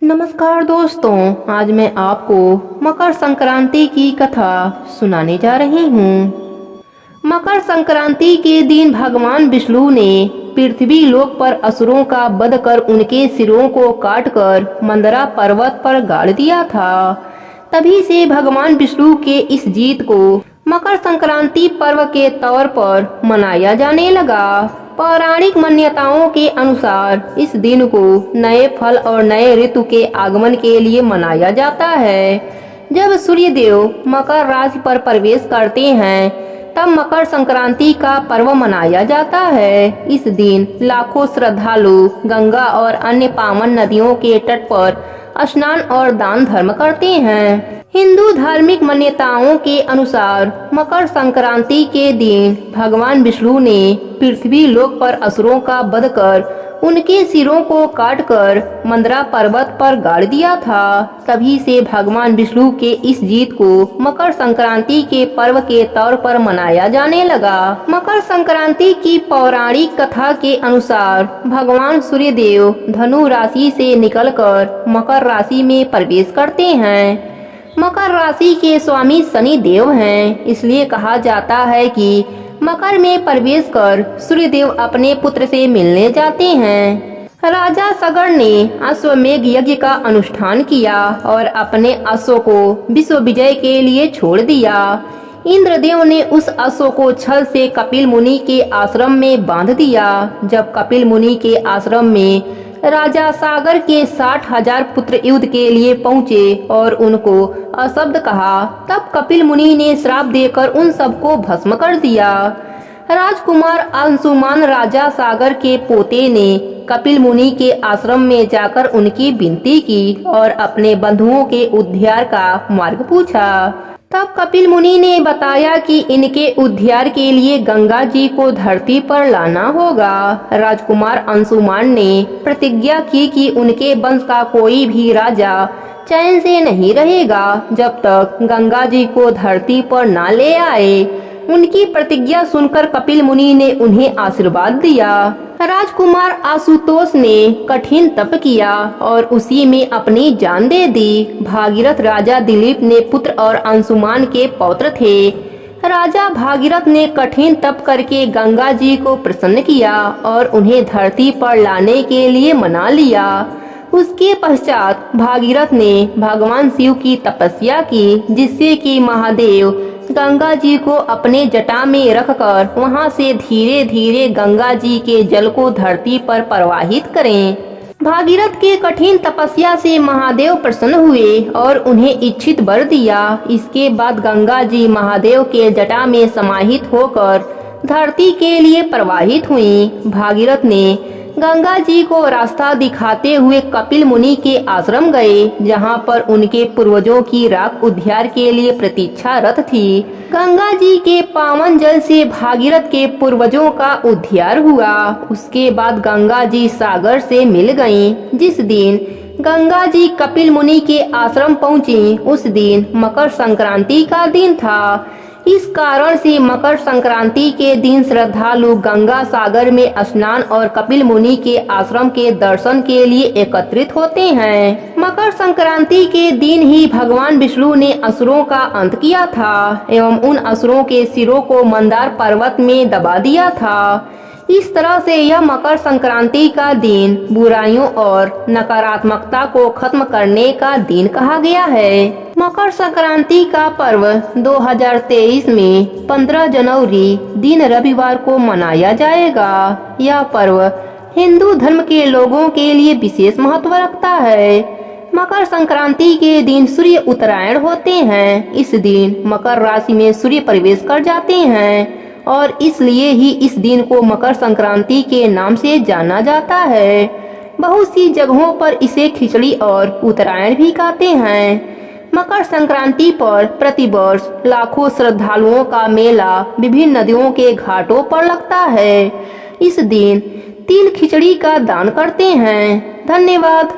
नमस्कार दोस्तों, आज मैं आपको मकर संक्रांति की कथा सुनाने जा रही हूँ। मकर संक्रांति के दिन भगवान विष्णु ने पृथ्वी लोक पर असुरों का वध कर उनके सिरों को काटकर मंदरा पर्वत पर गाड़ दिया था। तभी से भगवान विष्णु के इस जीत को मकर संक्रांति पर्व के तौर पर मनाया जाने लगा। पौराणिक मान्यताओं के अनुसार इस दिन को नए फल और नए ऋतु के आगमन के लिए मनाया जाता है। जब सूर्य देव मकर राशि पर प्रवेश करते हैं तब मकर संक्रांति का पर्व मनाया जाता है। इस दिन लाखों श्रद्धालु गंगा और अन्य पावन नदियों के तट पर स्नान और दान धर्म करते हैं। हिंदू धार्मिक मान्यताओं के अनुसार मकर संक्रांति के दिन भगवान विष्णु ने पृथ्वी लोक पर असुरों का वध कर उनके सिरों को काटकर मंदरा पर्वत पर गाड़ दिया था। तभी से भगवान विष्णु के इस जीत को मकर संक्रांति के पर्व के तौर पर मनाया जाने लगा। मकर संक्रांति की पौराणिक कथा के अनुसार भगवान सूर्य देव धनु राशि से निकलकर मकर राशि में प्रवेश करते हैं। मकर राशि के स्वामी शनि देव हैं, इसलिए कहा जाता है कि मकर में प्रवेश कर सूर्य देव अपने पुत्र से मिलने जाते हैं। राजा सगर ने अश्वमेघ यज्ञ का अनुष्ठान किया और अपने अश्व को विश्व विजय के लिए छोड़ दिया। इंद्रदेव ने उस अश्व को छल से कपिल मुनि के आश्रम में बांध दिया। जब कपिल मुनि के आश्रम में राजा सागर के 60,000 पुत्र युद्ध के लिए पहुँचे और उनको अशब्द कहा, तब कपिल मुनि ने श्राप देकर उन सबको भस्म कर दिया। राजकुमार अंशुमान राजा सागर के पोते ने कपिल मुनि के आश्रम में जाकर उनकी विनती की और अपने बंधुओं के उद्धार का मार्ग पूछा। तब कपिल मुनि ने बताया कि इनके उद्धार के लिए गंगा जी को धरती पर लाना होगा। राजकुमार अंशुमान ने प्रतिज्ञा की कि उनके वंश का कोई भी राजा चैन से नहीं रहेगा जब तक गंगा जी को धरती पर ना ले आए। उनकी प्रतिज्ञा सुनकर कपिल मुनि ने उन्हें आशीर्वाद दिया। राजकुमार आशुतोष ने कठिन तप किया और उसी में अपनी जान दे दी। भागीरथ राजा दिलीप ने पुत्र और अंशुमान के पौत्र थे। राजा भागीरथ ने कठिन तप करके गंगा जी को प्रसन्न किया और उन्हें धरती पर लाने के लिए मना लिया। उसके पश्चात भागीरथ ने भगवान शिव की तपस्या की, जिससे कि महादेव गंगा जी को अपने जटा में रखकर वहां से धीरे धीरे गंगा जी के जल को धरती पर प्रवाहित करें। भागीरथ के कठिन तपस्या से महादेव प्रसन्न हुए और उन्हें इच्छित वर दिया। इसके बाद गंगा जी महादेव के जटा में समाहित होकर धरती के लिए प्रवाहित हुई। भागीरथ ने गंगा जी को रास्ता दिखाते हुए कपिल मुनि के आश्रम गए, जहां पर उनके पूर्वजों की राख उद्धार के लिए प्रतीक्षारत थी। गंगा जी के पावन जल से भागीरथ के पूर्वजों का उद्धार हुआ। उसके बाद गंगा जी सागर से मिल गईं। जिस दिन गंगा जी कपिल मुनि के आश्रम पहुंची, उस दिन मकर संक्रांति का दिन था। इस कारण से मकर संक्रांति के दिन श्रद्धालु गंगा सागर में स्नान और कपिल मुनि के आश्रम के दर्शन के लिए एकत्रित होते हैं। मकर संक्रांति के दिन ही भगवान विष्णु ने असुरों का अंत किया था एवं उन असुरों के सिरों को मंदार पर्वत में दबा दिया था। इस तरह से यह मकर संक्रांति का दिन बुराइयों और नकारात्मकता को खत्म करने का दिन कहा गया है। मकर संक्रांति का पर्व 2023 में 15 जनवरी दिन रविवार को मनाया जाएगा। यह पर्व हिंदू धर्म के लोगों के लिए विशेष महत्व रखता है। मकर संक्रांति के दिन सूर्य उत्तरायण होते हैं। इस दिन मकर राशि में सूर्य प्रवेश कर जाते हैं और इसलिए ही इस दिन को मकर संक्रांति के नाम से जाना जाता है। बहुत सी जगहों पर इसे खिचड़ी और उत्तरायण भी कहते हैं। मकर संक्रांति पर प्रतिवर्ष लाखों श्रद्धालुओं का मेला विभिन्न नदियों के घाटों पर लगता है। इस दिन तिल खिचड़ी का दान करते हैं। धन्यवाद।